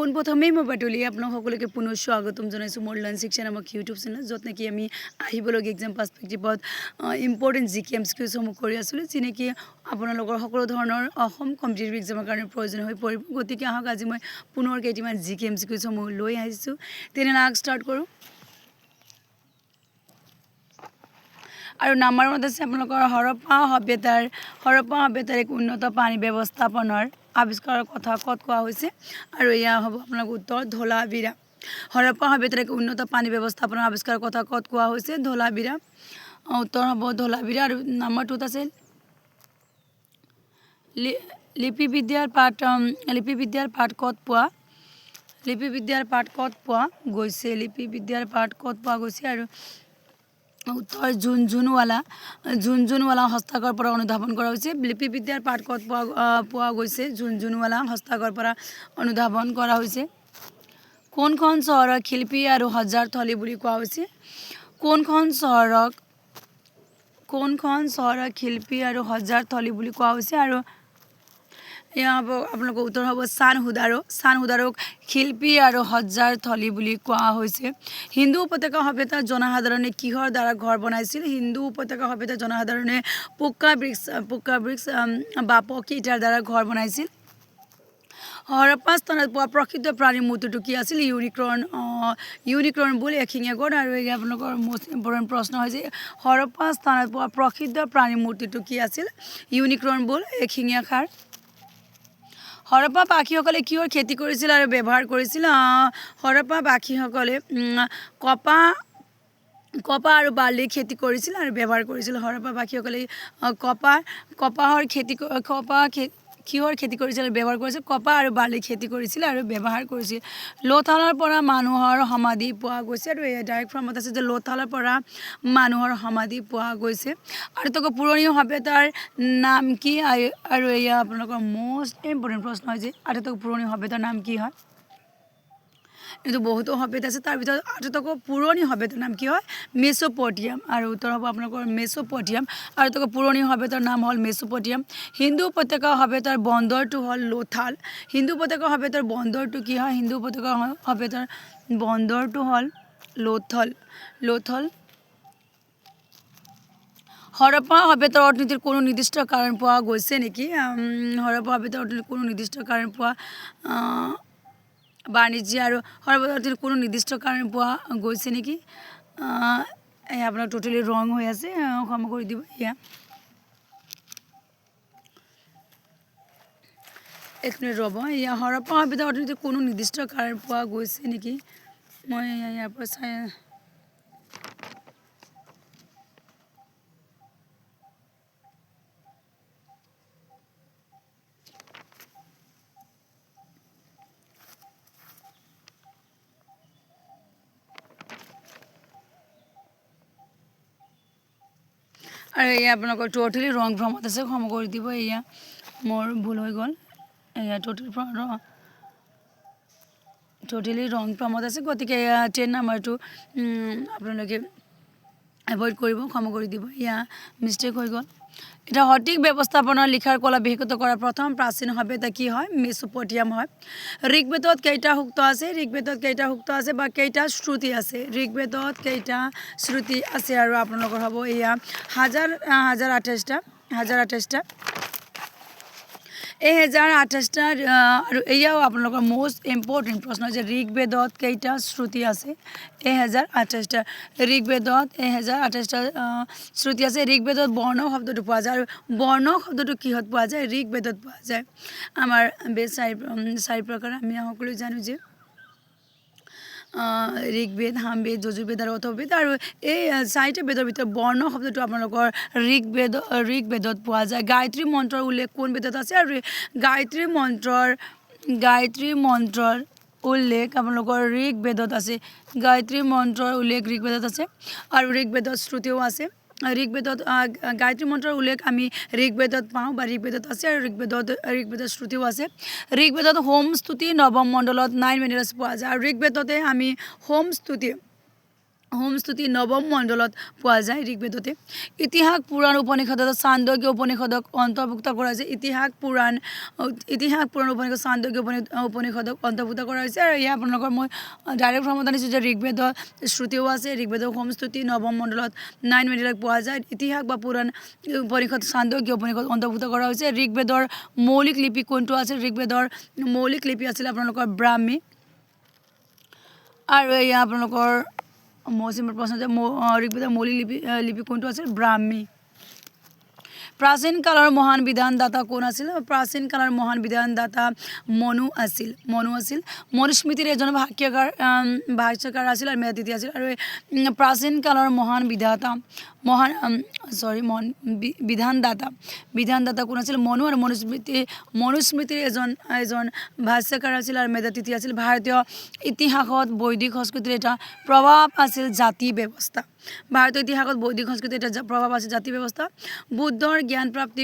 পোনপ্ৰথমেই মই পাতলি আপোনাক সকলোকে পুনৰ স্বাগতম জনাইছোঁ মোৰ লাৰ্ণ শিক্ষা নামক ইউটিউব চেনেল য'ত নেকি আমি আহিবলগীয়া এক্সাম পাৰ্চপেক্টিভত ইম্পৰ্টেণ্ট জি কে এম চিকিউজসমূহ কৰি আছিলোঁ যি নেকি আপোনালোকৰ সকলো ধৰণৰ অসম কম্পিটিটিভ এক্সামৰ কাৰণে প্ৰয়োজন হৈ পৰিব গতিকে আহক আজি মই পুনৰ কেইটামান জি কে এম চিকিউজসমূহ লৈ আহিছোঁ তেনেহ'লে ষ্টাৰ্ট কৰোঁ আৰু নাম্বাৰ ওৱানত আছে আপোনালোকৰ হৰপ্পা সভ্যতাৰ এক উন্নত পানী ব্যৱস্থাপনাৰ আৱিষ্কাৰৰ কথা ক'ত কোৱা হৈছে আৰু এয়া হ'ব আপোনালোকৰ উত্তৰ ধলাবিৰা হৰপ্পা সভ্যতাৰ এক উন্নত পানী ব্যৱস্থাপনাৰ আৱিষ্কাৰৰ কথা ক'ত কোৱা হৈছে ধলাবিৰা উত্তৰ হ'ব ধলাবিৰা আৰু নাম্বাৰ 2ত আছে লিপিবিদ্যাৰ পাঠ ক'ত পোৱা গৈছে আৰু উত্তৰ জুনজুনৱালা হস্তাগৰৰ পৰা অনুধাৱন কৰা হৈছে লিপিবিদ্যাৰ পাঠ ক'ত পোৱা গৈছে জুনজুনৱালা হস্তাগৰৰ পৰা অনুধাৱন কৰা হৈছে কোনখন চহৰক শিল্পী আৰু সজ্জাৰ থলী বুলি কোৱা হৈছে কোনখন চহৰক শিল্পী আৰু সজ্জাৰ থলী বুলি কোৱা হৈছে আৰু এয়া হ'ব আপোনালোকৰ উত্তৰ হ'ব চানহুদাৰক শিল্পী আৰু সজ্জাৰ থলী বুলি কোৱা হৈছে হিন্দু উপত্যকা সভ্যতাৰ জনসাধাৰণে কিহৰ দ্বাৰা ঘৰ বনাইছিল হিন্দু উপত্যকা সভ্যতাৰ জনসাধাৰণে পোক্কা ব্ৰিক্স বা পকী ইটাৰ দ্বাৰা ঘৰ বনাইছিল হৰপ্পা স্থানত পোৱা প্ৰসিদ্ধ প্ৰাণীৰ মূৰ্তিটো কি আছিল ইউনিকৰ্ণ বুল এশিঙীয়া গঁড় আৰু এই আপোনালোকৰ মষ্ট ইম্পৰ্টেণ্ট প্ৰশ্ন হৈছে হৰপ্পা স্থানত পোৱা প্ৰসিদ্ধ প্ৰাণীৰ মূৰ্তিটো কি আছিল ইউনিকৰ্ণ বুল এশিঙীয়া ষাঁড় হৰপ্পা বাসীসকলে কিহৰ খেতি কৰিছিল আৰু ব্যৱহাৰ কৰিছিল হৰপ্পা বাসীসকলে কপা আৰু বাৰ্লিৰ খেতি কৰিছিল আৰু ব্যৱহাৰ কৰিছিল হৰপ্পা বাসীসকলে কিহৰ খেতি কৰিছিল আৰু ব্যৱহাৰ কৰিছিল কপা আৰু বাৰ্লিৰ খেতি কৰিছিল আৰু ব্যৱহাৰ কৰিছিল লোথালৰ পৰা মানুহৰ সমাধি পোৱা গৈছে আৰু এয়া ডাইৰেক্ট ফৰ্মত আছে যে লোথালৰ পৰা মানুহৰ সমাধি পোৱা গৈছে আৰু তোক পুৰণি সভ্যতাৰ নাম কি আৰু এয়া আপোনালোকৰ মষ্ট ইম্পৰ্টেণ্ট প্ৰশ্ন হৈছে আটাইতকৈ পুৰণি সভ্যতাৰ নাম কি হয় এইটো বহুতো সভ্যতা আছে তাৰ ভিতৰত আটাইতকৈ পুৰণি সভ্যতাৰ নাম কি হয় মেচ'পটেমিয়াম আৰু উত্তৰ হ'ব আপোনালোকৰ মেচ'পটেমিয়াম আৰু তোক পুৰণি সভ্যতাৰ নাম হ'ল মেচ'পটেমিয়াম হিন্দু উপত্যকা সভ্যতাৰ বন্দৰটো হ'ল লোথাল হিন্দু উপত্যকা সভ্যতাৰ বন্দৰটো কি হয় হিন্দু উপত্যকা সভ্যতাৰ বন্দৰটো হ'ল লোথল হৰপ্পা সভ্যতাৰ অৰ্থনীতিৰ কোনো নিৰ্দিষ্ট কাৰণ পোৱা গৈছে নেকি হৰপ্পা সভ্যতাৰ অৰ্থনীতিৰ কোনো নিৰ্দিষ্ট কাৰণ পোৱা বাণিজ্য আৰু হৰপ্পা অৰ্থনীতিৰ কোনো নিৰ্দিষ্ট কাৰণ পোৱা গৈছে নেকি আপোনাৰ টোটেলি ৰং হৈ আছে ক্ষমা কৰি দিব এয়া এক মিনিট ৰ'ব এয়া হৰপ্পা সভ্যতাৰ অৰ্থনীতিৰ কোনো নিৰ্দিষ্ট কাৰণ পোৱা গৈছে নেকি মই ইয়াৰ পৰা চাই আৰু এয়া আপোনালোকৰ টোটেলি ৰং ভ্ৰমত আছে ক্ষমা কৰি দিব এয়া মোৰ ভুল হৈ গ'ল এয়া টোটেলি ৰং ভ্ৰমত আছে গতিকে এয়া 10 নাম্বাৰটো আপোনালোকে এভইড কৰিব ক্ষমা কৰি দিব এয়া মিষ্টেক হৈ গ'ল এটা সঠিক ব্যৱস্থাপনা লিখাৰ কলা বিকশিত কৰা প্ৰথম প্ৰাচীন সভ্যতা কি হয় মেচ'পটেমিয়াম হয় ঋগ্বেদত কেইটা সূক্ত আছে বা কেইটা শ্ৰুতি আছে ঋগ্বেদত কেইটা শ্ৰুতি আছে আৰু আপোনালোকৰ হ'ব এয়া 1028টা 1028টা আৰু এয়াও আপোনালোকৰ মষ্ট ইম্পৰ্টেণ্ট প্ৰশ্ন যে ঋগ্বেদত কেইটা শ্ৰুতি আছে 1028টা ঋগ্বেদত 1028টা শ্ৰুতি আছে ঋগ্বেদত বৰ্ণ শব্দটো পোৱা যায় আৰু বৰ্ণ শব্দটো কিহত পোৱা যায় ঋগ্বেদত পোৱা যায় আমাৰ বেদ চাৰি প্ৰকাৰ আমি সকলোৱে জানো যে ঋগ্বেদ সামবেদ যজুৰ্বেদ আৰু অথৰ্ববেদ আৰু এই 4টা বেদৰ ভিতৰত বৰ্ণ শব্দটো আপোনালোকৰ ঋগ্বেদত পোৱা যায় গায়ত্ৰী মন্ত্ৰৰ উল্লেখ কোন বেদত আছে আৰু গায়ত্ৰী মন্ত্ৰৰ উল্লেখ আপোনালোকৰ ঋগ্বেদত আছে গায়ত্ৰী মন্ত্ৰৰ উল্লেখ ঋগ্বেদত আছে আৰু ঋগ্বেদত শ্ৰুতিও আছে ঋগ্বেদত গায়ত্ৰী মন্ত্ৰৰ উল্লেখ আমি ঋগ্বেদত পাওঁ বা ঋগ্বেদত আছে আৰু ঋগ্বেদত শ্ৰুতিও আছে ঋগ্বেদত হোম স্তুতি নৱম মণ্ডলত 9 মেনিৰাছ পোৱা যায় আৰু ঋগ্বেদতে আমি হোম হোমস্তুতি নৱম মণ্ডলত পোৱা যায় ঋগ্বেদতে ইতিহাস পুৰাণ উপনিষদত চান্দোগ্য উপনিষদক অন্তৰ্ভুক্ত কৰা হৈছে ইতিহাস পুৰাণ উপনিষদ চান্দোগ্য উপনিষদক অন্তৰ্ভুক্ত কৰা হৈছে আৰু ইয়াৰ আপোনালোকৰ মই ডাইৰেক্ট ফৰ্মত আনিছোঁ যে ঋগ্বেদৰ শ্ৰুতিও আছে ঋগ্বেদৰ হোমস্তুতি নৱম মণ্ডলত 9 মিনিটত পোৱা যায় ইতিহাস বা পুৰাণ উপনিষদ চান্দোগ্য উপনিষদ অন্তৰ্ভুক্ত কৰা হৈছে ঋগ্বেদৰ মৌলিক লিপি কোনটো আছিল ঋগ্বেদৰ মৌলিক লিপি আছিল আপোনালোকৰ ব্ৰাহ্মী আৰু এয়া আপোনালোকৰ মৌচিমৰ প্ৰশ্ন যে ঋগ্বেদৰ মৌলিক লিপি কোনটো আছিল ব্ৰাহ্মী প্ৰাচীন কালৰ মহান বিধানদাতা কোন আছিল প্ৰাচীন কালৰ মহান বিধানদাতা মনু আছিল মনুস্মৃতিৰ এজন ভাষ্যকাৰ আছিল আৰু মেধাতিথি আছিল আৰু প্ৰাচীন কালৰ মহান বিধানদাতা কোন আছিল মনু আৰু মনুস্মৃতিৰ এজন ভাষ্যকাৰ আছিল আৰু মেধাতিথি আছিল ভাৰতীয় ইতিহাসত বৈদিক সংস্কৃতিৰ এটা প্ৰভাৱ আছিল জাতি ব্যৱস্থা ভাৰতীয় ইতিহাসত বৈদিক সংস্কৃতিৰ এটা প্ৰভাৱ আছিল জাতি ব্যৱস্থা বুদ্ধৰ জ্ঞান প্ৰাপ্তি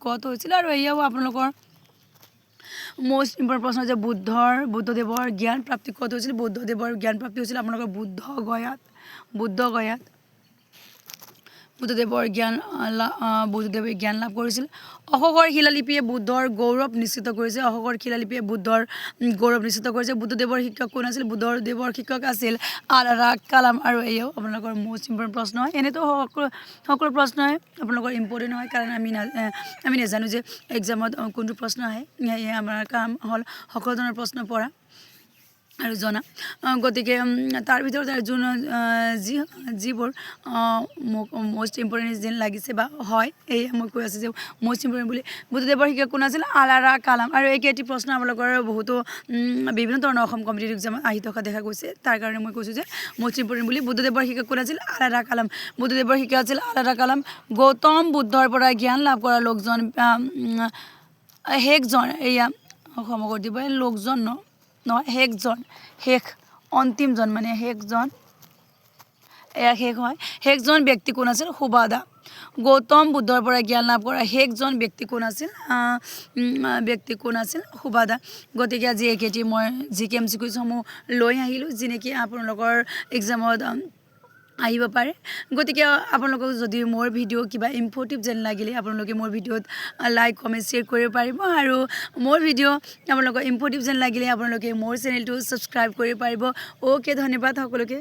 ক'ত হৈছিল আৰু এয়াও আপোনালোকৰ মোষ্ট ইম্পৰ্টেণ্ট প্ৰশ্ন যে বুদ্ধদেৱৰ জ্ঞান প্ৰাপ্তি ক'ত হৈছিল বুদ্ধদেৱৰ জ্ঞান প্ৰাপ্তি হৈছিল আপোনালোকৰ বুদ্ধগয়াত বুদ্ধদেৱে জ্ঞান লাভ কৰিছিল অশোকৰ শিলালিপিয়ে বুদ্ধৰ গৌৰৱ নিশ্চিত কৰিছে বুদ্ধদেৱৰ শিক্ষক কোন আছিল বুদ্ধদেৱৰ শিক্ষক আছিল আলাৰা কালাম আৰু এয়াও আপোনালোকৰ মোষ্ট ইম্পৰ্টেণ্ট প্ৰশ্ন হয় এনেতো সকলো প্ৰশ্নই আপোনালোকৰ ইম্পৰ্টেণ্ট হয় কাৰণ আমি নাজানো যে এক্সামত কোনটো প্ৰশ্ন আহে আমাৰ কাম হ'ল সকলো ধৰণৰ প্ৰশ্ন পঢ়া আৰু জনা গতিকে তাৰ ভিতৰত যিবোৰ মোষ্ট ইম্পৰ্টেণ্ট যেন লাগিছে বা হয় এই মই কৈ আছোঁ যে মোষ্ট ইম্পৰ্টেণ্ট বুলি বুদ্ধদেৱৰ শিক্ষক কোন আছিল আলাৰা কালাম আৰু এইকেইটি প্ৰশ্ন আপোনালোকৰ বহুতো বিভিন্ন ধৰণৰ অসম কম্পিটিটিভ এক্সামত আহি থকা দেখা গৈছে তাৰ কাৰণে মই কৈছোঁ যে মোষ্ট ইম্পৰ্টেণ্ট বুলি বুদ্ধদেৱৰ শিক্ষক কোন আছিল আলাৰা কালাম গৌতম বুদ্ধৰ পৰা জ্ঞান লাভ কৰা লোকজন ক্ষমা কৰি দিব লোকজন অন্তিমজন মানে শেষজন ব্যক্তি কোন আছিল সুবাদা গৌতম বুদ্ধৰ পৰা জ্ঞান লাভ কৰা শেষজন ব্যক্তি কোন আছিল সুবাদা গতিকে আজি এইকেইটি মই GK/MCQসমূহ লৈ আহিলোঁ যি নেকি আপোনালোকৰ এক্সামত আহিব পাৰে গতিকে আপোনালোকক যদি মোৰ ভিডিঅ' কিবা ইনফৰ্মেটিভ যেন লাগিলে আপোনালোকে মোৰ ভিডিঅ'ত লাইক কমেণ্ট শ্বেয়াৰ কৰিব পাৰিব আৰু মোৰ ভিডিঅ' আপোনালোকৰ ইনফৰ্মেটিভ যেন লাগিলে আপোনালোকে মোৰ চেনেলটো ছাবস্ক্ৰাইব কৰিব পাৰিব অ'কে ধন্যবাদ সকলোকে